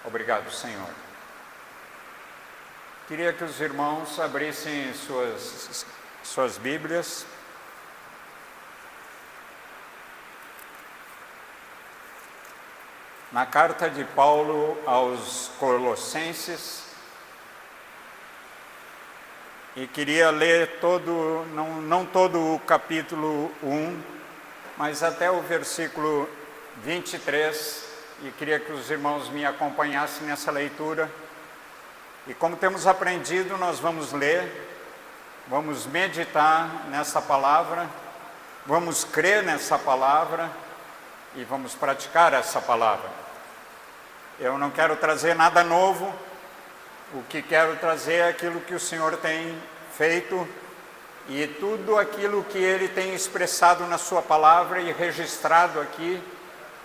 Obrigado, Senhor. Queria que os irmãos abrissem suas Bíblias. Na carta de Paulo aos Colossenses, e queria ler não todo o capítulo 1, mas até o versículo 23, e queria que os irmãos me acompanhassem nessa leitura. E como temos aprendido, nós vamos ler, vamos meditar nessa palavra, vamos crer nessa palavra e vamos praticar essa palavra. Eu não quero trazer nada novo, o que quero trazer é aquilo que o Senhor tem feito e tudo aquilo que Ele tem expressado na sua palavra e registrado aqui,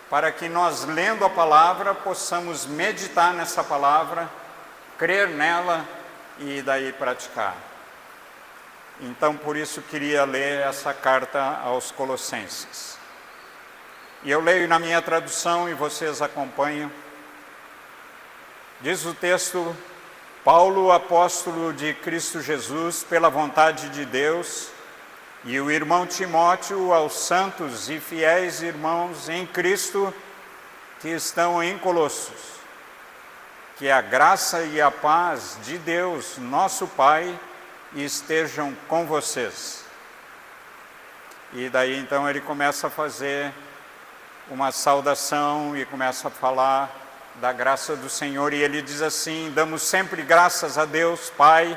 para que nós, lendo a palavra, possamos meditar nessa palavra, crer nela e daí praticar. Então, por isso, queria ler essa carta aos Colossenses. E eu leio na minha tradução e vocês acompanham. Diz o texto: Paulo, apóstolo de Cristo Jesus, pela vontade de Deus, e o irmão Timóteo, aos santos e fiéis irmãos em Cristo que estão em Colossos. Que a graça e a paz de Deus, nosso Pai, estejam com vocês. E daí então ele começa a fazer uma saudação e começa a falar da graça do Senhor, e ele diz assim: damos sempre graças a Deus, Pai,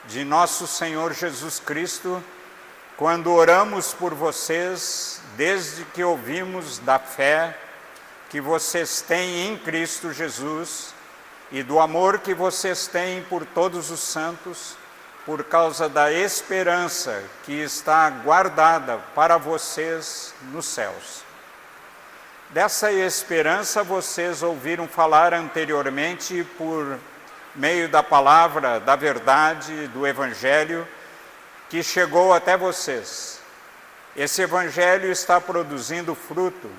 de nosso Senhor Jesus Cristo, quando oramos por vocês, desde que ouvimos da fé que vocês têm em Cristo Jesus, e do amor que vocês têm por todos os santos, por causa da esperança que está guardada para vocês nos céus. Dessa esperança vocês ouviram falar anteriormente por meio da palavra, da verdade, do Evangelho, que chegou até vocês. Esse Evangelho está produzindo fruto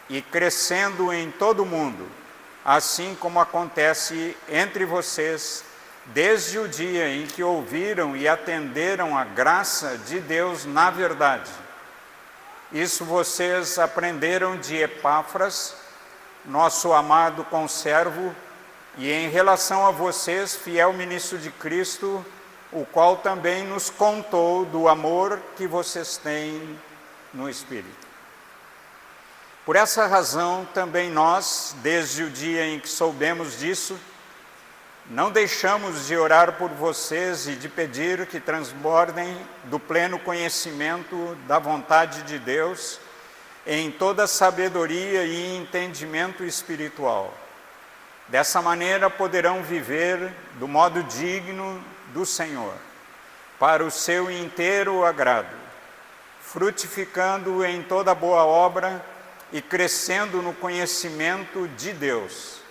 e crescendo em todo o mundo, assim como acontece entre vocês, desde o dia em que ouviram e atenderam a graça de Deus na verdade. Isso vocês aprenderam de Epáfras, nosso amado conservo, e em relação a vocês, fiel ministro de Cristo, o qual também nos contou do amor que vocês têm no Espírito. Por essa razão, também nós, desde o dia em que soubemos disso, não deixamos de orar por vocês e de pedir que transbordem do pleno conhecimento da vontade de Deus em toda sabedoria e entendimento espiritual. Dessa maneira poderão viver do modo digno do Senhor, para o seu inteiro agrado, frutificando em toda boa obra e crescendo no conhecimento de Deus.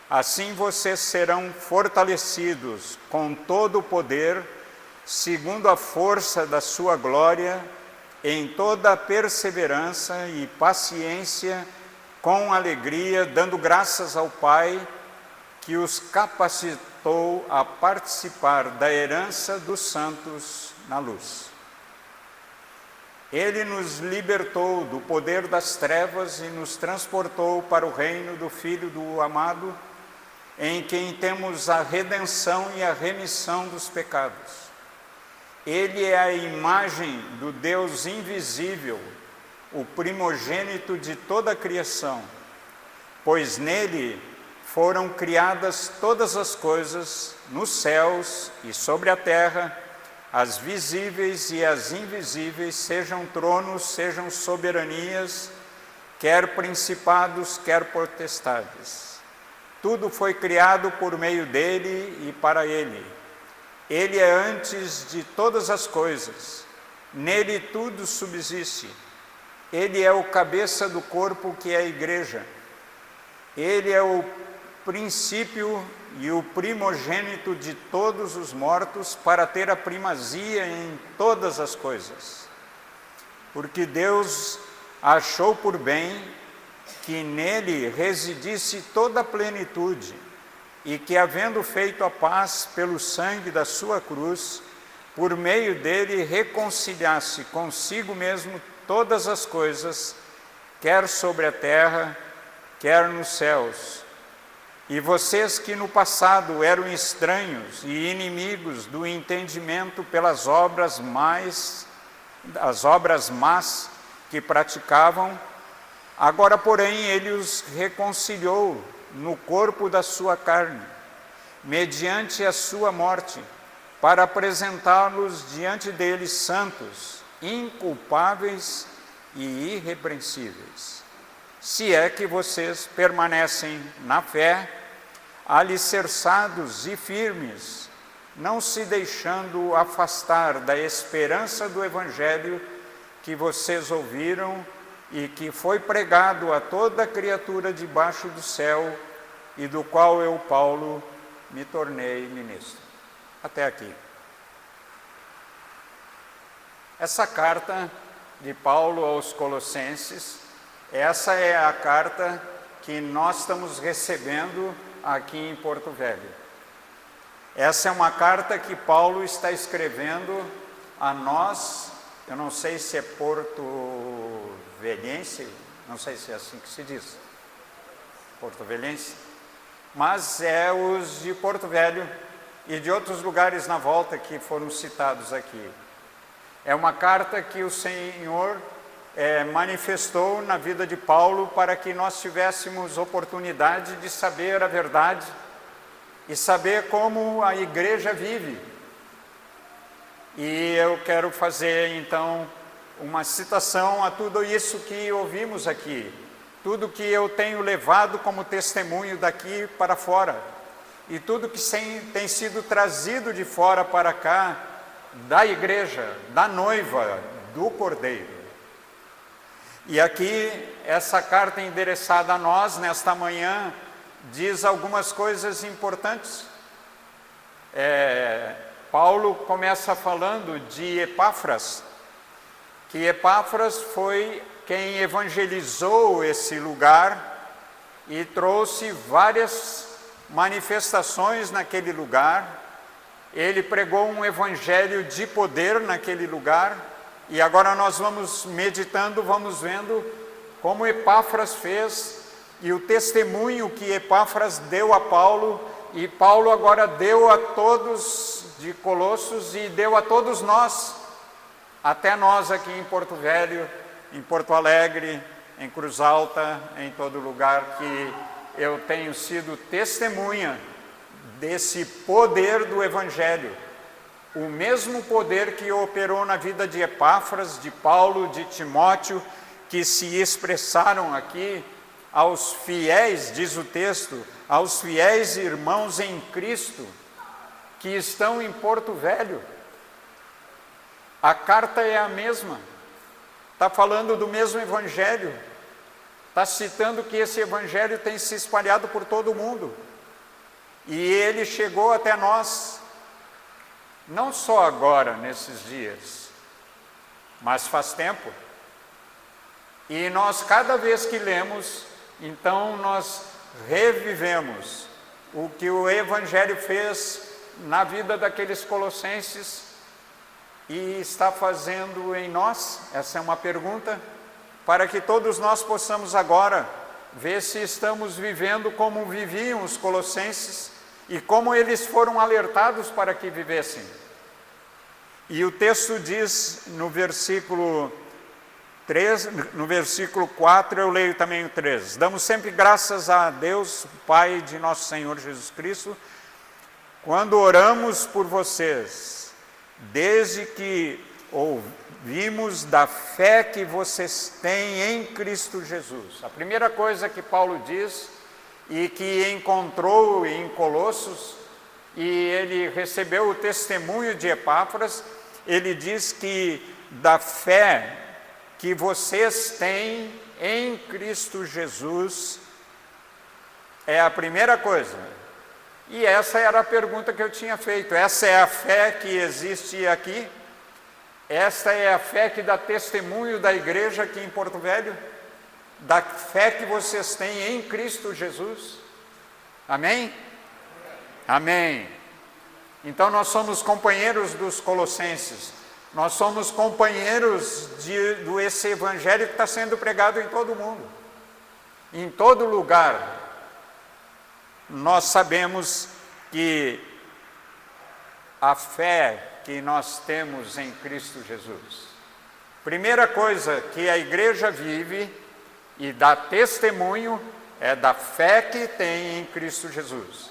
Assim vocês serão fortalecidos com todo o poder, segundo a força da sua glória, em toda a perseverança e paciência, com alegria, dando graças ao Pai, que os capacitou a participar da herança dos santos na luz. Ele nos libertou do poder das trevas e nos transportou para o reino do Filho do amado, em quem temos a redenção e a remissão dos pecados. Ele é a imagem do Deus invisível, o primogênito de toda a criação, pois nele foram criadas todas as coisas, nos céus e sobre a terra, as visíveis e as invisíveis, sejam tronos, sejam soberanias, quer principados, quer potestades. Tudo foi criado por meio dele e para ele. Ele é antes de todas as coisas. Nele tudo subsiste. Ele é o cabeça do corpo que é a igreja. Ele é o princípio e o primogênito de todos os mortos, para ter a primazia em todas as coisas. Porque Deus achou por bem que nele residisse toda a plenitude, e que, havendo feito a paz pelo sangue da sua cruz, por meio dele reconciliasse consigo mesmo todas as coisas, quer sobre a terra, quer nos céus. E vocês que no passado eram estranhos e inimigos do entendimento pelas obras más que praticavam, agora, porém, ele os reconciliou no corpo da sua carne, mediante a sua morte, para apresentá-los diante dele santos, inculpáveis e irrepreensíveis. Se é que vocês permanecem na fé, alicerçados e firmes, não se deixando afastar da esperança do Evangelho que vocês ouviram e que foi pregado a toda criatura debaixo do céu, e do qual eu, Paulo, me tornei ministro. Até aqui. Essa carta de Paulo aos Colossenses, essa é a carta que nós estamos recebendo aqui em Porto Velho. Essa é uma carta que Paulo está escrevendo a nós, eu não sei se é porto-velhense, não sei se é assim que se diz, porto-velhense, mas é os de Porto Velho e de outros lugares na volta que foram citados aqui. É uma carta que o Senhor manifestou na vida de Paulo para que nós tivéssemos oportunidade de saber a verdade e saber como a igreja vive. E eu quero fazer então uma citação a tudo isso que ouvimos aqui, tudo que eu tenho levado como testemunho daqui para fora, e tudo que tem sido trazido de fora para cá, da igreja, da noiva, do Cordeiro. E aqui, essa carta endereçada a nós, nesta manhã, diz algumas coisas importantes. Paulo começa falando de Epáfras, que Epáfras foi quem evangelizou esse lugar e trouxe várias manifestações naquele lugar. Ele pregou um evangelho de poder naquele lugar, e agora nós vamos meditando, vamos vendo como Epáfras fez, e o testemunho que Epáfras deu a Paulo, e Paulo agora deu a todos de Colossos e deu a todos nós, até nós aqui em Porto Velho, em Porto Alegre, em Cruz Alta, em todo lugar que eu tenho sido testemunha desse poder do Evangelho. O mesmo poder que operou na vida de Epáfras, de Paulo, de Timóteo, que se expressaram aqui aos fiéis, diz o texto, aos fiéis irmãos em Cristo, que estão em Porto Velho. A carta é a mesma, está falando do mesmo Evangelho, está citando que esse Evangelho tem se espalhado por todo o mundo, e ele chegou até nós, não só agora, nesses dias, mas faz tempo. E nós, cada vez que lemos, então nós revivemos o que o Evangelho fez na vida daqueles colossenses e está fazendo em nós. Essa é uma pergunta para que todos nós possamos agora ver se estamos vivendo como viviam os colossenses e como eles foram alertados para que vivessem. E o texto diz no versículo 3, no versículo 4, eu leio também o 3. Damos sempre graças a Deus, Pai de nosso Senhor Jesus Cristo, quando oramos por vocês, desde que ouvimos da fé que vocês têm em Cristo Jesus. A primeira coisa que Paulo diz, e que encontrou em Colossos, e ele recebeu o testemunho de Epáfras, ele diz que da fé que vocês têm em Cristo Jesus é a primeira coisa. E essa era a pergunta que eu tinha feito. Essa é a fé que existe aqui? Esta é a fé que dá testemunho da igreja aqui em Porto Velho? da fé que vocês têm em Cristo Jesus. Amém? Amém. Então nós somos companheiros dos colossenses, nós somos companheiros desse evangelho que está sendo pregado em todo o mundo, em todo lugar. Nós sabemos que a fé que nós temos em Cristo Jesus, primeira coisa que a igreja vive e dá testemunho é da fé que tem em Cristo Jesus.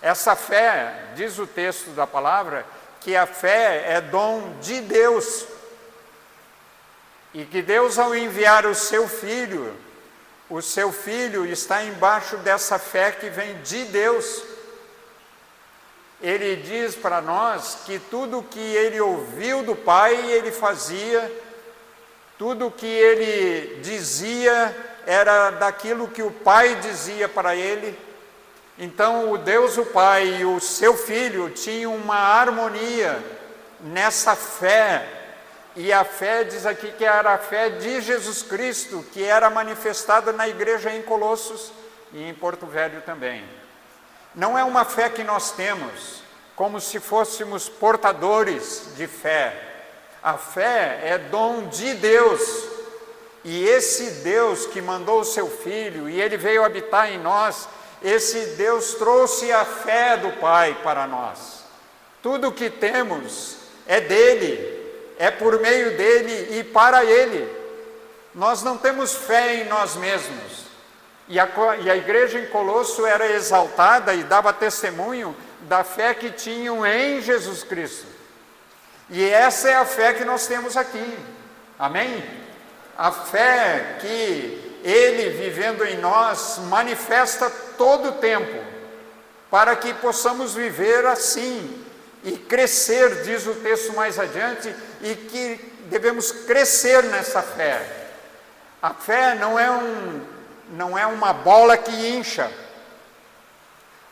Essa fé, diz o texto da palavra, que a fé é dom de Deus, e que Deus, ao enviar o seu Filho está embaixo dessa fé que vem de Deus. Ele diz para nós que tudo que ele ouviu do Pai, ele fazia, tudo que ele dizia era daquilo que o Pai dizia para ele. Então o Deus, o Pai e o seu Filho tinham uma harmonia nessa fé, e a fé diz aqui que era a fé de Jesus Cristo, que era manifestada na igreja em Colossos e em Porto Velho também. Não é uma fé que nós temos como se fôssemos portadores de fé. A fé é dom de Deus, e esse Deus que mandou o seu Filho, e ele veio habitar em nós, esse Deus trouxe a fé do Pai para nós. Tudo o que temos é dele, é por meio dele e para ele. Nós não temos fé em nós mesmos. E a igreja em Colosso era exaltada e dava testemunho da fé que tinham em Jesus Cristo. E essa é a fé que nós temos aqui. Amém? A fé que ele, vivendo em nós, manifesta todo o tempo, para que possamos viver assim e crescer, diz o texto mais adiante, e que devemos crescer nessa fé. A fé não é uma bola que incha.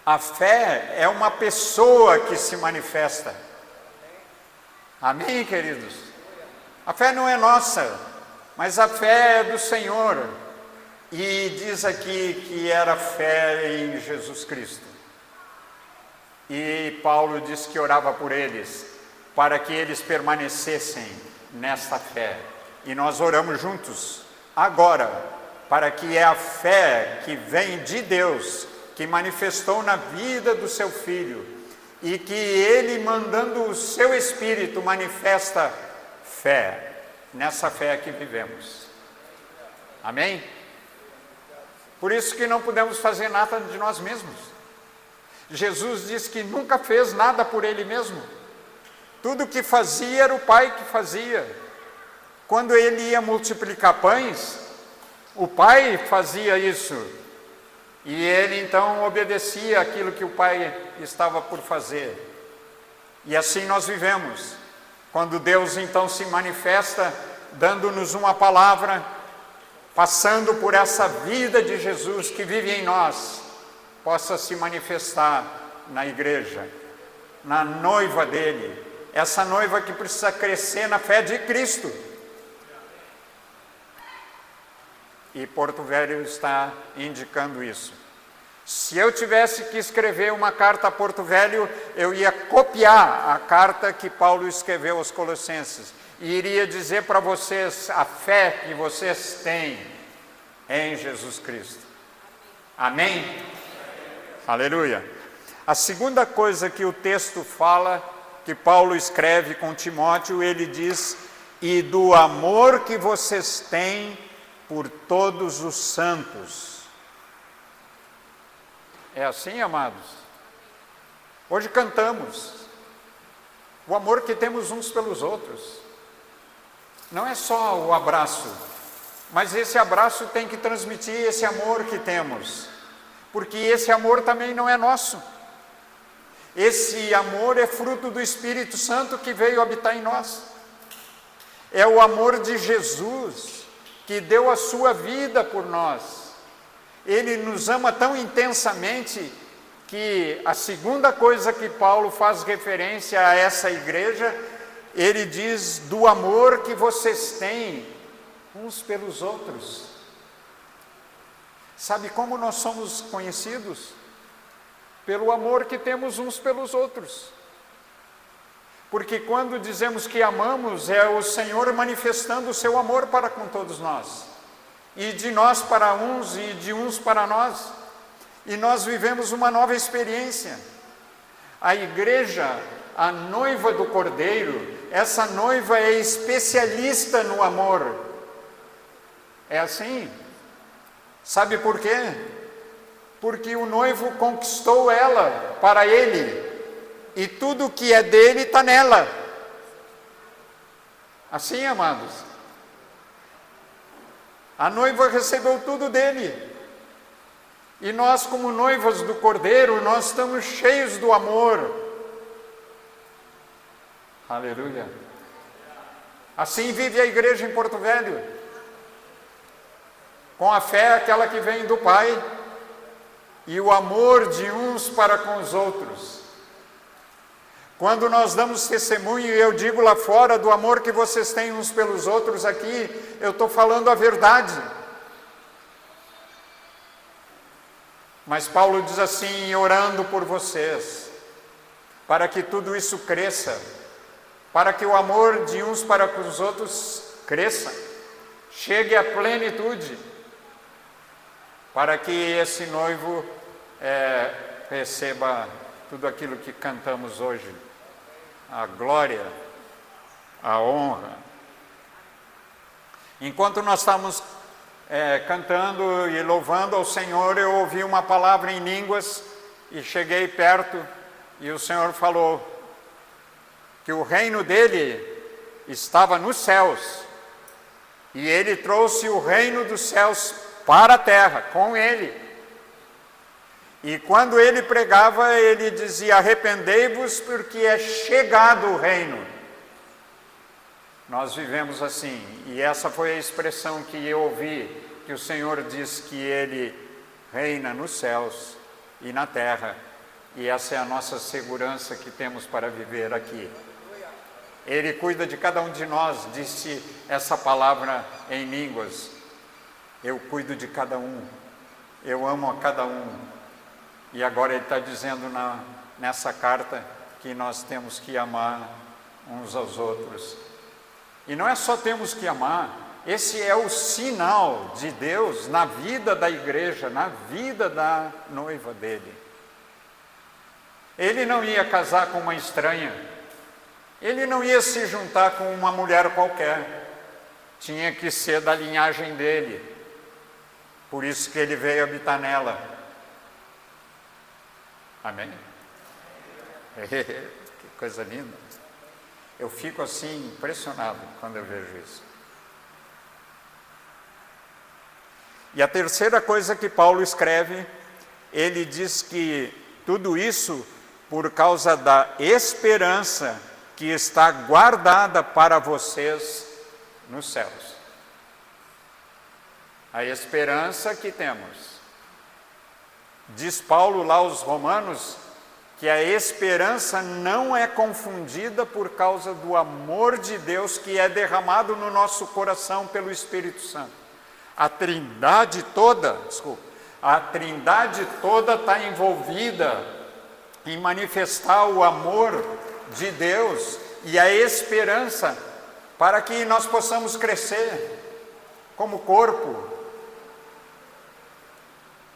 A fé é uma pessoa que se manifesta. Amém, queridos? A fé não é nossa, mas a fé é do Senhor. E diz aqui que era fé em Jesus Cristo. E Paulo diz que orava por eles, para que eles permanecessem nesta fé. E nós oramos juntos agora, para que a fé que vem de Deus, que manifestou na vida do seu Filho, e que ele, mandando o seu Espírito, manifesta fé, nessa fé que vivemos. Amém? Por isso que não podemos fazer nada de nós mesmos. Jesus disse que nunca fez nada por ele mesmo. Tudo que fazia era o Pai que fazia. Quando ele ia multiplicar pães, o Pai fazia isso. E ele então obedecia aquilo que o Pai estava por fazer. E assim nós vivemos. Quando Deus então se manifesta, dando-nos uma palavra, passando por essa vida de Jesus que vive em nós, possa se manifestar na igreja, na noiva dele, essa noiva que precisa crescer na fé de Cristo. E Porto Velho está indicando isso. Se eu tivesse que escrever uma carta a Porto Velho, eu ia copiar a carta que Paulo escreveu aos Colossenses e iria dizer para vocês a fé que vocês têm em Jesus Cristo. Amém? Aleluia. A segunda coisa que o texto fala, que Paulo escreve com Timóteo, ele diz: e do amor que vocês têm por todos os santos. É assim, amados? Hoje cantamos o amor que temos uns pelos outros. Não é só o abraço, mas esse abraço tem que transmitir esse amor que temos, porque esse amor também não é nosso. Esse amor é fruto do Espírito Santo que veio habitar em nós. É o amor de Jesus, que deu a sua vida por nós. Ele nos ama tão intensamente que a segunda coisa que Paulo faz referência a essa igreja, ele diz do amor que vocês têm uns pelos outros. Sabe como nós somos conhecidos? Pelo amor que temos uns pelos outros. Porque quando dizemos que amamos, é o Senhor manifestando o seu amor para com todos nós. E de nós para uns e de uns para nós. E nós vivemos uma nova experiência. A igreja, a noiva do Cordeiro, essa noiva é especialista no amor. É assim. Sabe por quê? Porque o noivo conquistou ela para ele. E tudo que é dele está nela. Assim, amados. A noiva recebeu tudo dele. E nós, como noivas do Cordeiro, nós estamos cheios do amor. Aleluia. Assim vive a igreja em Porto Velho. Com a fé, aquela que vem do Pai. E o amor de uns para com os outros. Quando nós damos testemunho, e eu digo lá fora do amor que vocês têm uns pelos outros aqui, eu estou falando a verdade. Mas Paulo diz assim, orando por vocês, para que tudo isso cresça, para que o amor de uns para com os outros cresça, chegue à plenitude, para que esse noivo receba tudo aquilo que cantamos hoje. A glória, a honra. Enquanto nós estamos cantando e louvando ao Senhor, eu ouvi uma palavra em línguas e cheguei perto e o Senhor falou que o reino dele estava nos céus e ele trouxe o reino dos céus para a terra com ele. E quando ele pregava, ele dizia, arrependei-vos porque é chegado o reino. Nós vivemos assim, e essa foi a expressão que eu ouvi, que o Senhor diz que Ele reina nos céus e na terra, e essa é a nossa segurança que temos para viver aqui. Ele cuida de cada um de nós, disse essa palavra em línguas. Eu cuido de cada um, eu amo a cada um. E agora ele está dizendo nessa carta que nós temos que amar uns aos outros. E não é só temos que amar, esse é o sinal de Deus na vida da igreja, na vida da noiva dele. Ele não ia casar com uma estranha, ele não ia se juntar com uma mulher qualquer, tinha que ser da linhagem dele, por isso que ele veio habitar nela. Amém? Que coisa linda. Eu fico assim impressionado quando eu vejo isso. E a terceira coisa que Paulo escreve, ele diz que tudo isso por causa da esperança que está guardada para vocês nos céus. A esperança que temos. Diz Paulo lá aos Romanos que a esperança não é confundida por causa do amor de Deus que é derramado no nosso coração pelo Espírito Santo. A Trindade toda está envolvida em manifestar o amor de Deus e a esperança para que nós possamos crescer como corpo,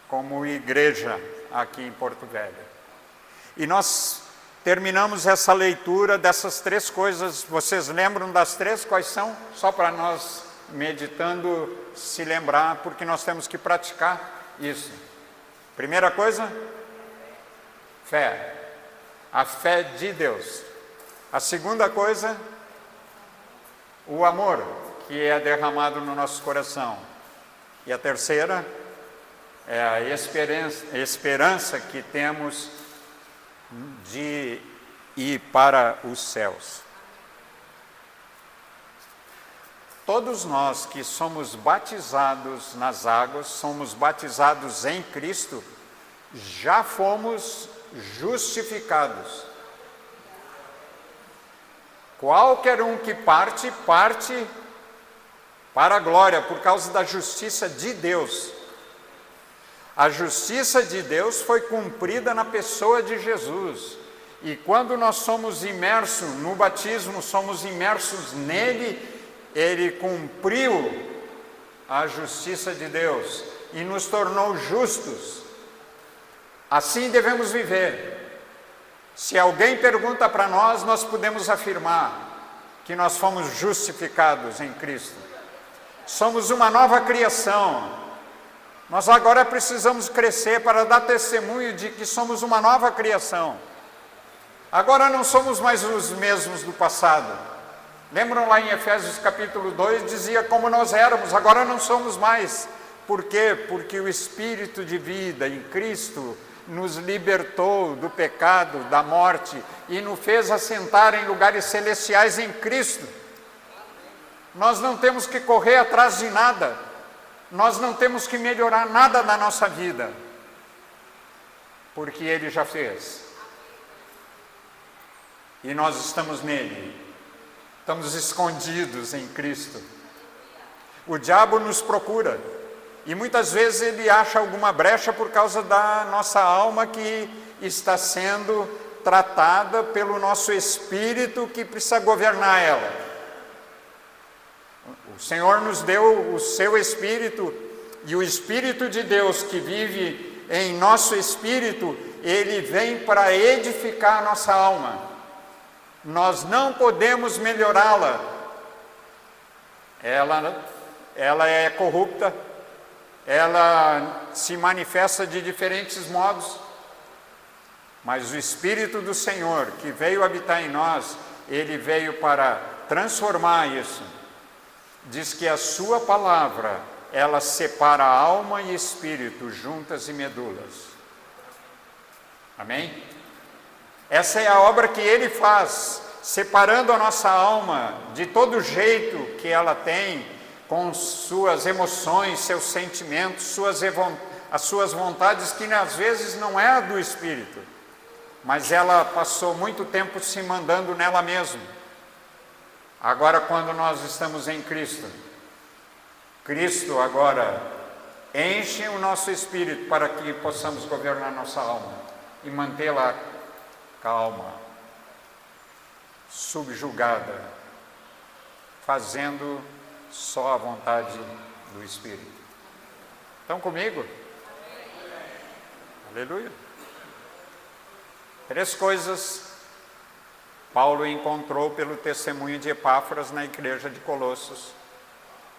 como igreja aqui em Porto Velho. E nós terminamos essa leitura dessas três coisas. Vocês lembram das três? Quais são? Só para nós, meditando, se lembrar, porque nós temos que praticar isso. Primeira coisa, fé. A fé de Deus. A segunda coisa, o amor que é derramado no nosso coração. E a terceira, é a esperança que temos de ir para os céus. Todos nós que somos batizados nas águas, somos batizados em Cristo, já fomos justificados. Qualquer um que parte para a glória, por causa da justiça de Deus. A justiça de Deus foi cumprida na pessoa de Jesus. E quando nós somos imersos no batismo, somos imersos nele, ele cumpriu a justiça de Deus e nos tornou justos. Assim devemos viver. Se alguém pergunta para nós, nós podemos afirmar que nós fomos justificados em Cristo. Somos uma nova criação. Nós agora precisamos crescer para dar testemunho de que somos uma nova criação. Agora não somos mais os mesmos do passado. Lembram lá em Efésios capítulo 2, dizia como nós éramos, agora não somos mais. Por quê? Porque o Espírito de vida em Cristo nos libertou do pecado, da morte e nos fez assentar em lugares celestiais em Cristo. Nós não temos que correr atrás de nada. Nós não temos que melhorar nada na nossa vida, porque Ele já fez. E nós estamos nele, estamos escondidos em Cristo. O diabo nos procura, e muitas vezes ele acha alguma brecha por causa da nossa alma que está sendo tratada pelo nosso espírito que precisa governar ela. O Senhor nos deu o seu Espírito, e o Espírito de Deus que vive em nosso espírito, ele vem para edificar a nossa alma. Nós não podemos melhorá-la. Ela é corrupta, ela se manifesta de diferentes modos, mas o Espírito do Senhor que veio habitar em nós, ele veio para transformar isso. Diz que a sua palavra, ela separa alma e espírito, juntas e medulas. Amém? Essa é a obra que ele faz, separando a nossa alma de todo jeito que ela tem, com suas emoções, seus sentimentos, as suas vontades, que às vezes não é a do espírito, mas ela passou muito tempo se mandando nela mesma. Agora, quando nós estamos em Cristo, Cristo agora enche o nosso espírito para que possamos governar nossa alma e mantê-la calma, subjugada, fazendo só a vontade do Espírito. Estão comigo? Aleluia. 3 coisas Paulo encontrou pelo testemunho de Epáfras na igreja de Colossos.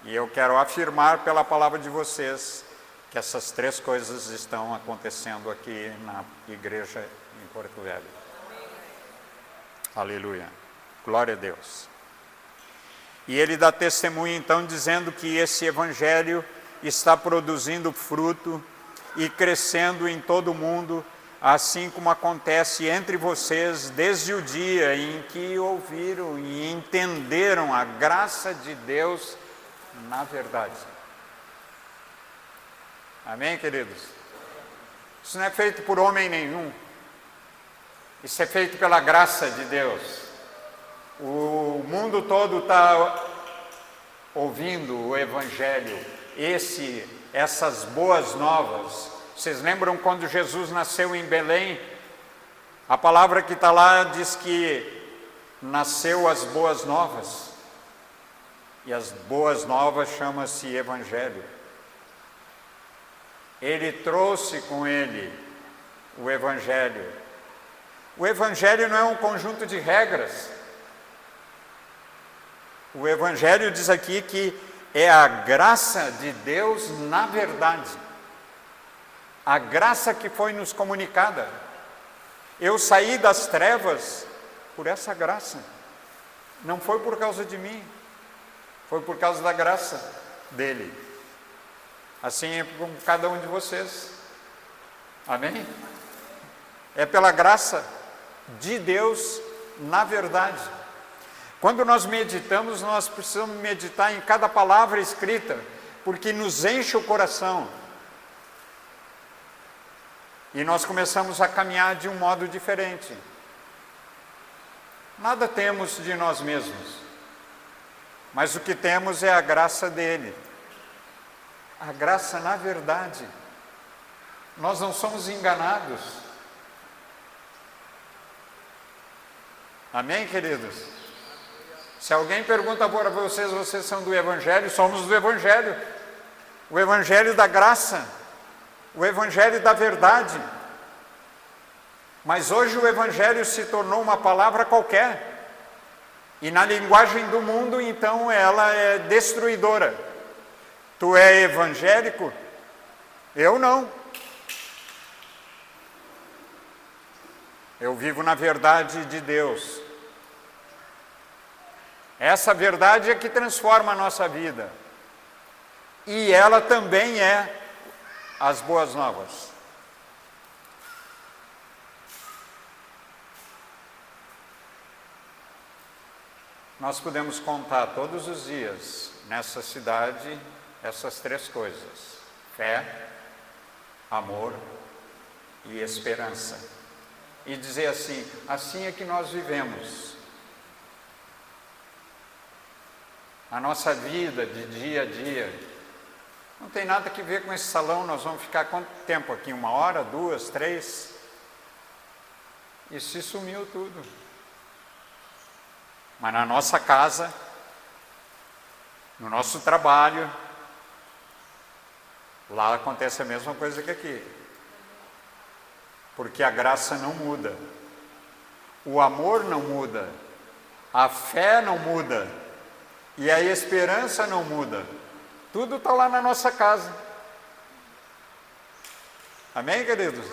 E eu quero afirmar pela palavra de vocês que essas 3 coisas estão acontecendo aqui na igreja em Porto Velho. Aleluia. Glória a Deus. E ele dá testemunho então dizendo que esse evangelho está produzindo fruto e crescendo em todo o mundo, assim como acontece entre vocês desde o dia em que ouviram e entenderam a graça de Deus na verdade. Amém, queridos? Isso não é feito por homem nenhum. Isso é feito pela graça de Deus. O mundo todo está ouvindo o Evangelho, essas boas novas. Vocês lembram quando Jesus nasceu em Belém? A palavra que está lá diz que nasceu as boas novas. E as boas novas chama-se Evangelho. Ele trouxe com ele o Evangelho. O Evangelho não é um conjunto de regras. O Evangelho diz aqui que é a graça de Deus na verdade. A graça que foi nos comunicada. Eu saí das trevas por essa graça. Não foi por causa de mim. Foi por causa da graça dele. Assim é com cada um de vocês. Amém? É pela graça de Deus na verdade. Quando nós meditamos, nós precisamos meditar em cada palavra escrita, porque nos enche o coração. E nós começamos a caminhar de um modo diferente. Nada temos de nós mesmos, mas o que temos é a graça dele. A graça na verdade. Nós não somos enganados. Amém, queridos? Se alguém pergunta para vocês, vocês são do Evangelho? Somos do Evangelho. O Evangelho da graça. O Evangelho da verdade. Mas hoje o Evangelho se tornou uma palavra qualquer. E na linguagem do mundo, então, ela é destruidora. Tu é evangélico? Eu não. Eu vivo na verdade de Deus. Essa verdade é que transforma a nossa vida. E ela também é as boas novas. Nós podemos contar todos os dias nessa cidade essas três coisas: fé, amor e esperança. E dizer assim, assim é que nós vivemos. A nossa vida de dia a dia não tem nada que ver com esse salão. Nós vamos ficar quanto tempo aqui? 1 hora, 2, 3? E se sumiu tudo. Mas na nossa casa, no nosso trabalho, lá acontece a mesma coisa que aqui. Porque a graça não muda, o amor não muda, a fé não muda e a esperança não muda. Tudo está lá na nossa casa. Amém, queridos?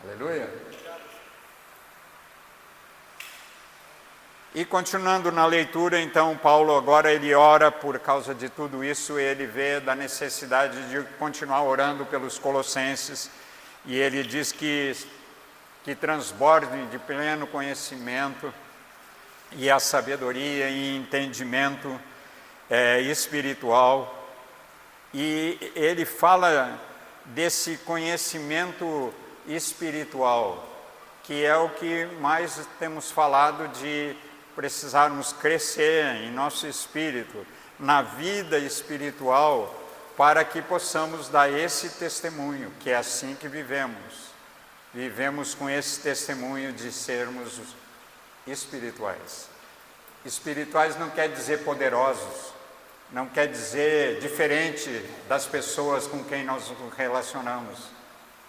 Aleluia. E continuando na leitura, então, Paulo agora ele ora por causa de tudo isso. Ele vê da necessidade de continuar orando pelos colossenses. E ele diz que transbordem de pleno conhecimento e a sabedoria e entendimento espiritual. E ele fala desse conhecimento espiritual, que é o que mais temos falado, de precisarmos crescer em nosso espírito, na vida espiritual, para que possamos dar esse testemunho, que é assim que vivemos. Vivemos com esse testemunho de sermos espirituais. Espirituais não quer dizer poderosos, não quer dizer diferente das pessoas com quem nós nos relacionamos.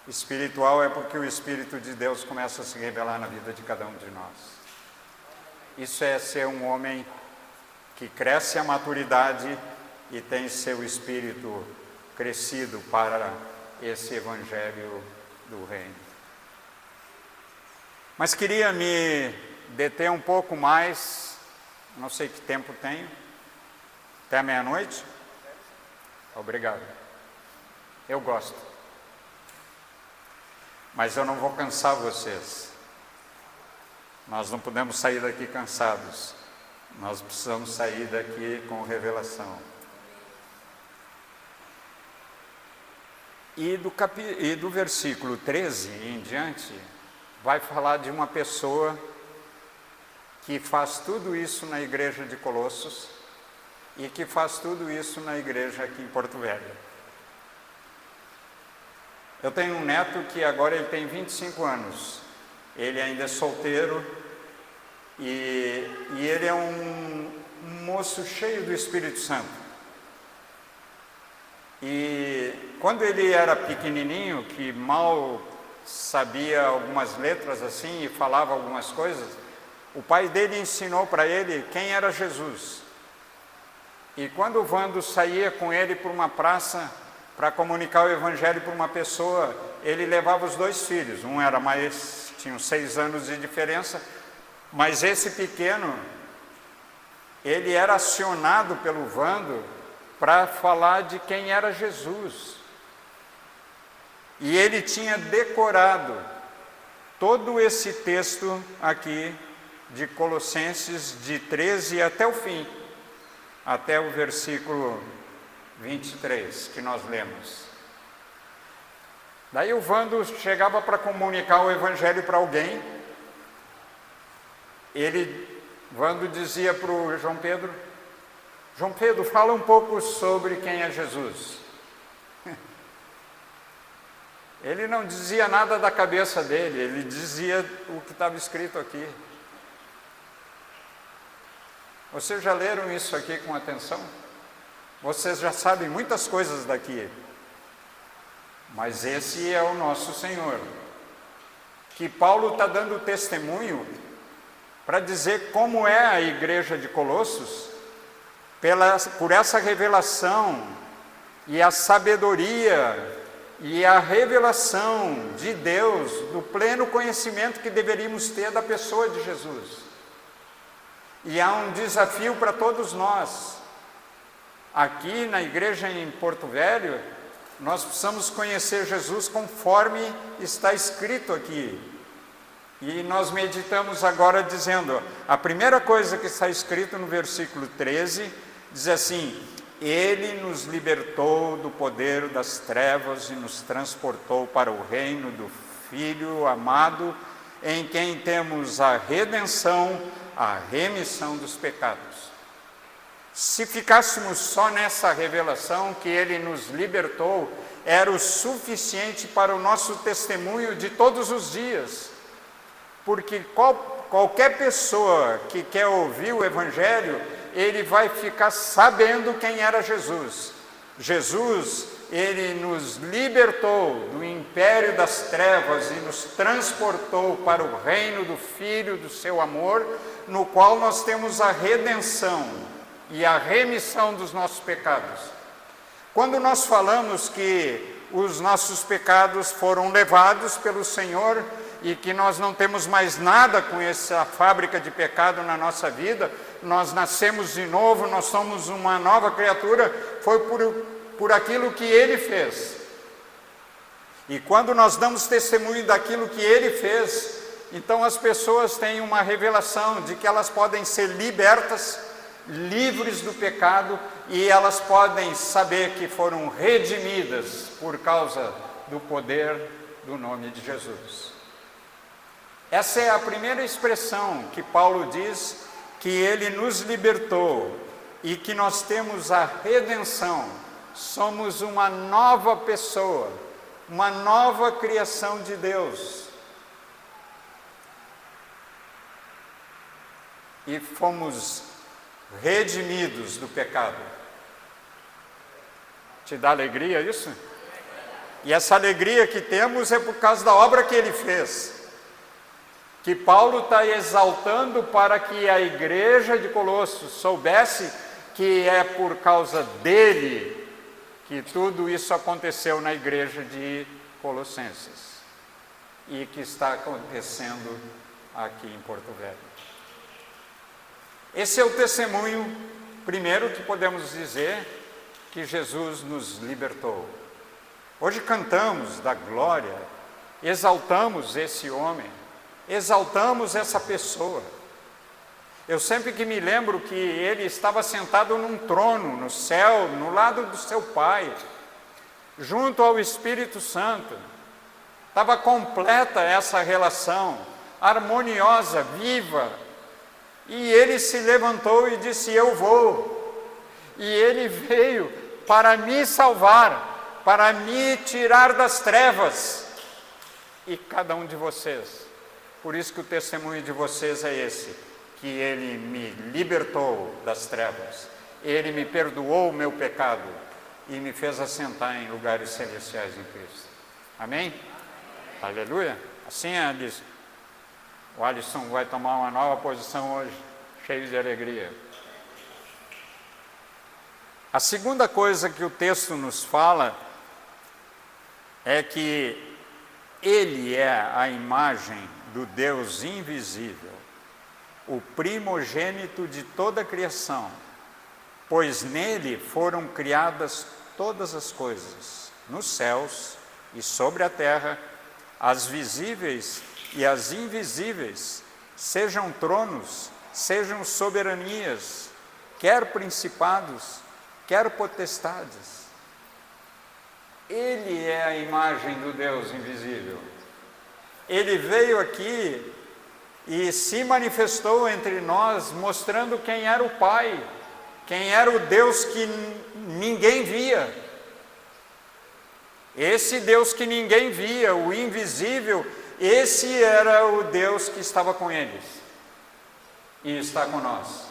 Espiritual é porque o Espírito de Deus começa a se revelar na vida de cada um de nós. Isso é ser um homem que cresce à maturidade e tem seu espírito crescido para esse Evangelho do Reino. Mas queria me deter um pouco mais, não sei que tempo tenho, até meia-noite? Obrigado. Eu gosto. Mas eu não vou cansar vocês. Nós não podemos sair daqui cansados. Nós precisamos sair daqui com revelação. E do versículo 13 em diante, vai falar de uma pessoa que faz tudo isso na igreja de Colossos e que faz tudo isso na igreja aqui em Porto Velho. Eu tenho um neto que agora ele tem 25 anos. Ele ainda é solteiro e ele é um moço cheio do Espírito Santo. E quando ele era pequenininho, que mal sabia algumas letras assim e falava algumas coisas, o pai dele ensinou para ele quem era Jesus. E quando o Vando saía com ele por uma praça para comunicar o Evangelho para uma pessoa, ele levava os dois filhos. Um era mais, tinha 6 anos de diferença, mas esse pequeno, ele era acionado pelo Vando para falar de quem era Jesus. E ele tinha decorado todo esse texto aqui de Colossenses, de 13 até o fim, até o versículo 23, que nós lemos. Daí o Vando chegava para comunicar o Evangelho para alguém. Vando dizia para o João Pedro: João Pedro, fala um pouco sobre quem é Jesus. Ele não dizia nada da cabeça dele, ele dizia o que estava escrito aqui. Vocês já leram isso aqui com atenção? Vocês já sabem muitas coisas daqui. Mas esse é o nosso Senhor, que Paulo está dando testemunho para dizer como é a igreja de Colossos, por essa revelação e a sabedoria e a revelação de Deus, do pleno conhecimento que deveríamos ter da pessoa de Jesus. E há um desafio para todos nós. Aqui na igreja em Porto Velho, nós precisamos conhecer Jesus conforme está escrito aqui. E nós meditamos agora dizendo, a primeira coisa que está escrito no versículo 13, diz assim: Ele nos libertou do poder das trevas e nos transportou para o reino do Filho amado, em quem temos a redenção, a remissão dos pecados. Se ficássemos só nessa revelação que Ele nos libertou, era o suficiente para o nosso testemunho de todos os dias. Porque qualquer pessoa que quer ouvir o Evangelho, ele vai ficar sabendo quem era Jesus. Jesus, Ele nos libertou do império das trevas e nos transportou para o reino do Filho do seu amor, no qual nós temos a redenção e a remissão dos nossos pecados. Quando nós falamos que os nossos pecados foram levados pelo Senhor e que nós não temos mais nada com essa fábrica de pecado na nossa vida, nós nascemos de novo, nós somos uma nova criatura, foi por aquilo que Ele fez. E quando nós damos testemunho daquilo que Ele fez, então as pessoas têm uma revelação de que elas podem ser libertas, livres do pecado, e elas podem saber que foram redimidas por causa do poder do nome de Jesus. Essa é a primeira expressão que Paulo diz, que Ele nos libertou e que nós temos a redenção. Somos uma nova pessoa, uma nova criação de Deus. E fomos redimidos do pecado. Te dá alegria isso? E essa alegria que temos é por causa da obra que Ele fez. Que Paulo está exaltando para que a igreja de Colossos soubesse que é por causa dele que tudo isso aconteceu na igreja de Colossenses e que está acontecendo aqui em Porto Velho. Esse é o testemunho primeiro que podemos dizer que Jesus nos libertou. Hoje cantamos da glória, exaltamos esse homem, exaltamos essa pessoa. Eu sempre que me lembro que ele estava sentado num trono no céu, no lado do seu Pai, junto ao Espírito Santo. Estava completa essa relação, harmoniosa, viva. E ele se levantou e disse: eu vou. E ele veio para me salvar, para me tirar das trevas. E cada um de vocês. Por isso que o testemunho de vocês é esse, que Ele me libertou das trevas, Ele me perdoou o meu pecado e me fez assentar em lugares celestiais em Cristo. Amém? Aleluia? Assim é, diz. O Alisson vai tomar uma nova posição hoje, cheio de alegria. A segunda coisa que o texto nos fala é que Ele é a imagem do Deus invisível, o primogênito de toda a criação, pois nele foram criadas todas as coisas, nos céus e sobre a terra, as visíveis e as invisíveis, sejam tronos, sejam soberanias, quer principados, quer potestades. Ele é a imagem do Deus invisível. Ele veio aqui e se manifestou entre nós, mostrando quem era o Pai, quem era o Deus que ninguém via. Esse Deus que ninguém via, o invisível, esse era o Deus que estava com eles e está com nós.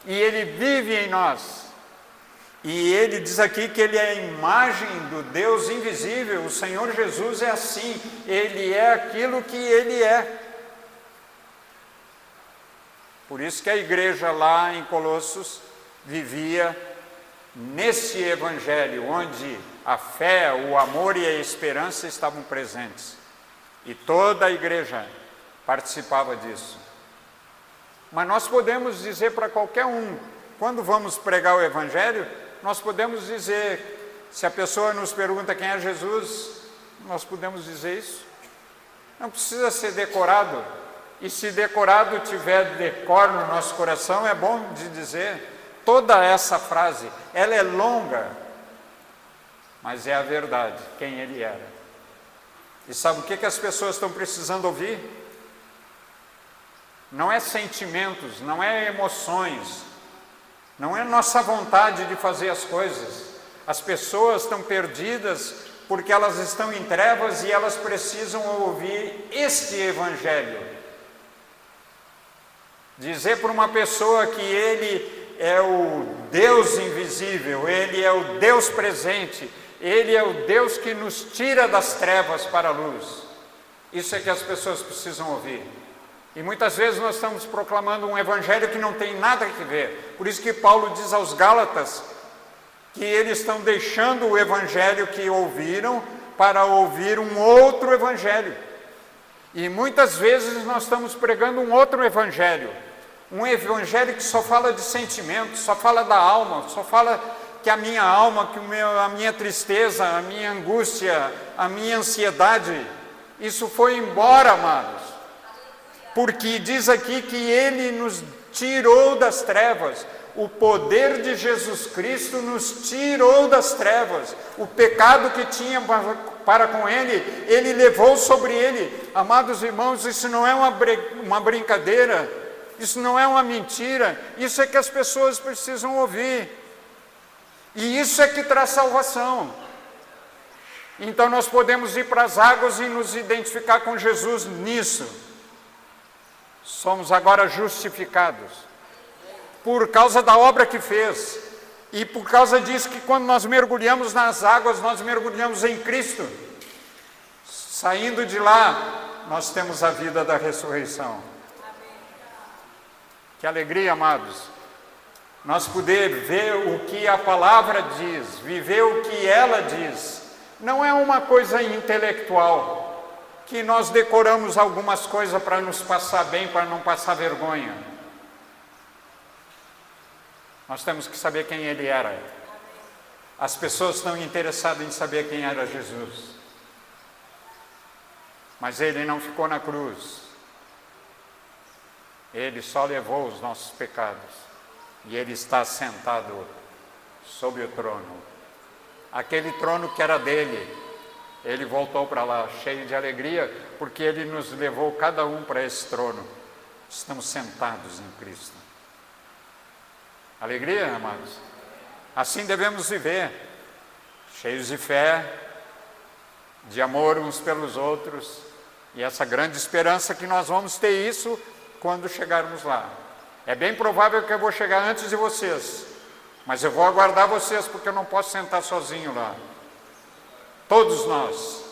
E Ele vive em nós. E Ele diz aqui que Ele é a imagem do Deus invisível. O Senhor Jesus é assim, Ele é aquilo que Ele é. Por isso que a igreja lá em Colossos vivia nesse evangelho, onde a fé, o amor e a esperança estavam presentes. E toda a igreja participava disso. Mas nós podemos dizer para qualquer um, quando vamos pregar o evangelho, nós podemos dizer, se a pessoa nos pergunta quem é Jesus, nós podemos dizer isso. Não precisa ser decorado. E se decorado tiver decor no nosso coração, é bom de dizer. Toda essa frase, ela é longa, mas é a verdade, quem Ele era. E sabe o que as pessoas estão precisando ouvir? Não é sentimentos, não é emoções, não é nossa vontade de fazer as coisas. As pessoas estão perdidas porque elas estão em trevas e elas precisam ouvir este evangelho. Dizer para uma pessoa que Ele é o Deus invisível, Ele é o Deus presente, Ele é o Deus que nos tira das trevas para a luz. Isso é que as pessoas precisam ouvir. E muitas vezes nós estamos proclamando um evangelho que não tem nada a ver. Por isso que Paulo diz aos Gálatas que eles estão deixando o evangelho que ouviram para ouvir um outro evangelho. E muitas vezes nós estamos pregando um outro evangelho. Um evangelho que só fala de sentimentos, só fala da alma, só fala que a minha alma, que a minha tristeza, a minha angústia, a minha ansiedade, isso foi embora, amados. Porque diz aqui que Ele nos tirou das trevas. O poder de Jesus Cristo nos tirou das trevas. O pecado que tinha para com Ele, Ele levou sobre Ele. Amados irmãos, isso não é uma brincadeira, isso não é uma mentira, isso é que as pessoas precisam ouvir. E isso é que traz salvação. Então nós podemos ir para as águas e nos identificar com Jesus nisso. Somos agora justificados por causa da obra que fez. E por causa disso que quando nós mergulhamos nas águas, nós mergulhamos em Cristo. Saindo de lá, nós temos a vida da ressurreição. Que alegria, amados. Nós poder ver o que a palavra diz, viver o que ela diz. Não é uma coisa intelectual, que nós decoramos algumas coisas para nos passar bem, para não passar vergonha. Nós temos que saber quem Ele era. As pessoas estão interessadas em saber quem era Jesus. Mas Ele não ficou na cruz. Ele só levou os nossos pecados. E Ele está sentado sobre o trono. Aquele trono que era dele, Ele voltou para lá, cheio de alegria, porque Ele nos levou cada um para esse trono. Estamos sentados em Cristo. Alegria, amados? Assim devemos viver, cheios de fé, de amor uns pelos outros, e essa grande esperança que nós vamos ter isso quando chegarmos lá. É bem provável que eu vou chegar antes de vocês, mas eu vou aguardar vocês, porque eu não posso sentar sozinho lá. Todos nós,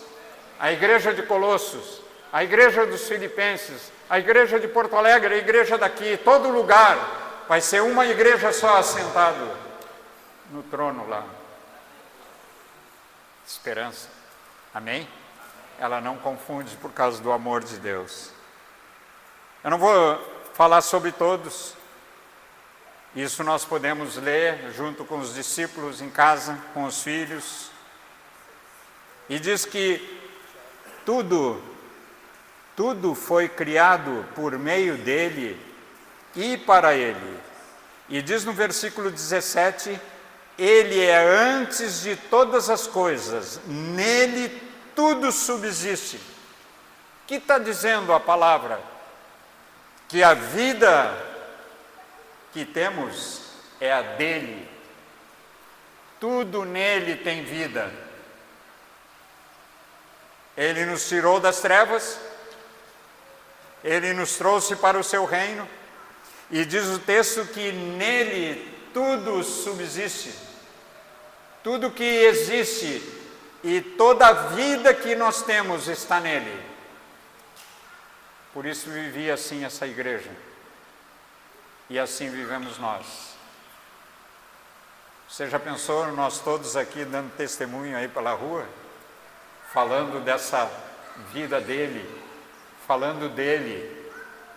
a igreja de Colossos, a igreja dos Filipenses, a igreja de Porto Alegre, a igreja daqui, todo lugar, vai ser uma igreja só assentado no trono lá. Esperança, amém? Ela não confunde por causa do amor de Deus. Eu não vou falar sobre todos, isso nós podemos ler junto com os discípulos em casa, com os filhos. E diz que tudo foi criado por meio dele e para ele. E diz no versículo 17, Ele é antes de todas as coisas, nele tudo subsiste. O que está dizendo a palavra? Que a vida que temos é a dele. Tudo nele tem vida. Ele nos tirou das trevas, Ele nos trouxe para o seu reino, e diz o texto que nele tudo subsiste, tudo que existe e toda a vida que nós temos está nele. Por isso vivia assim essa igreja, e assim vivemos nós. Você já pensou nós todos aqui dando testemunho aí pela rua, falando dessa vida dele, falando dele,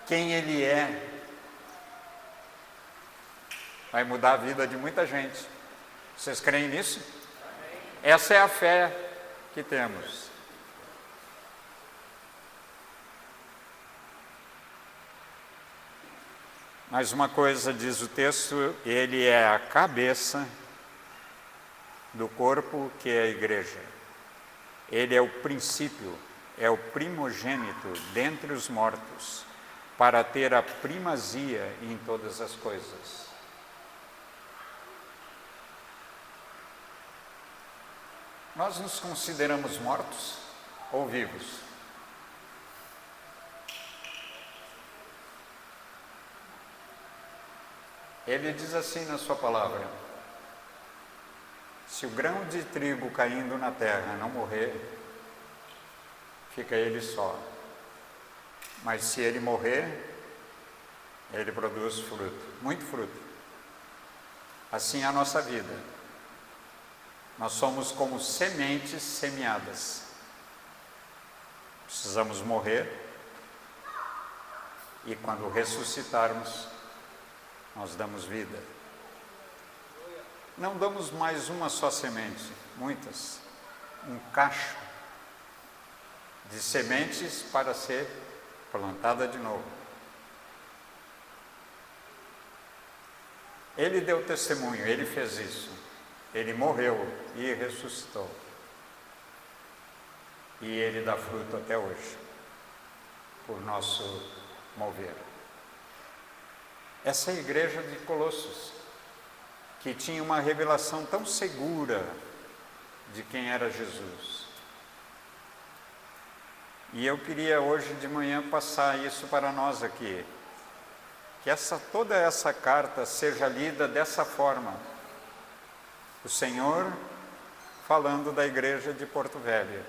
quem ele é? Vai mudar a vida de muita gente. Vocês creem nisso? Essa é a fé que temos. Mais uma coisa diz o texto, ele é a cabeça do corpo que é a igreja. Ele é o princípio, é o primogênito dentre os mortos, para ter a primazia em todas as coisas. Nós nos consideramos mortos ou vivos? Ele diz assim na sua palavra: se o grão de trigo caindo na terra não morrer, fica ele só. Mas se ele morrer, ele produz fruto, muito fruto. Assim é a nossa vida. Nós somos como sementes semeadas. Precisamos morrer, e quando ressuscitarmos, nós damos vida. Não damos mais uma só semente, muitas, um cacho de sementes para ser plantada de novo. Ele deu testemunho, ele fez isso. Ele morreu e ressuscitou. E ele dá fruto até hoje, por nosso mover. Essa é a igreja de Colossos, que tinha uma revelação tão segura de quem era Jesus. E eu queria hoje de manhã passar isso para nós aqui, que toda essa carta seja lida dessa forma. O Senhor falando da igreja de Porto Velho.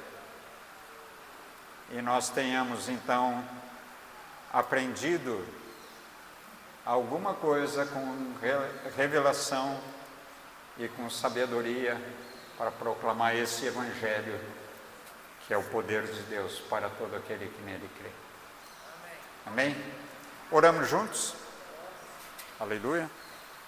E nós tenhamos então aprendido alguma coisa com revelação e com sabedoria para proclamar esse evangelho, que é o poder de Deus para todo aquele que nele crê. Amém? Oramos juntos? Aleluia.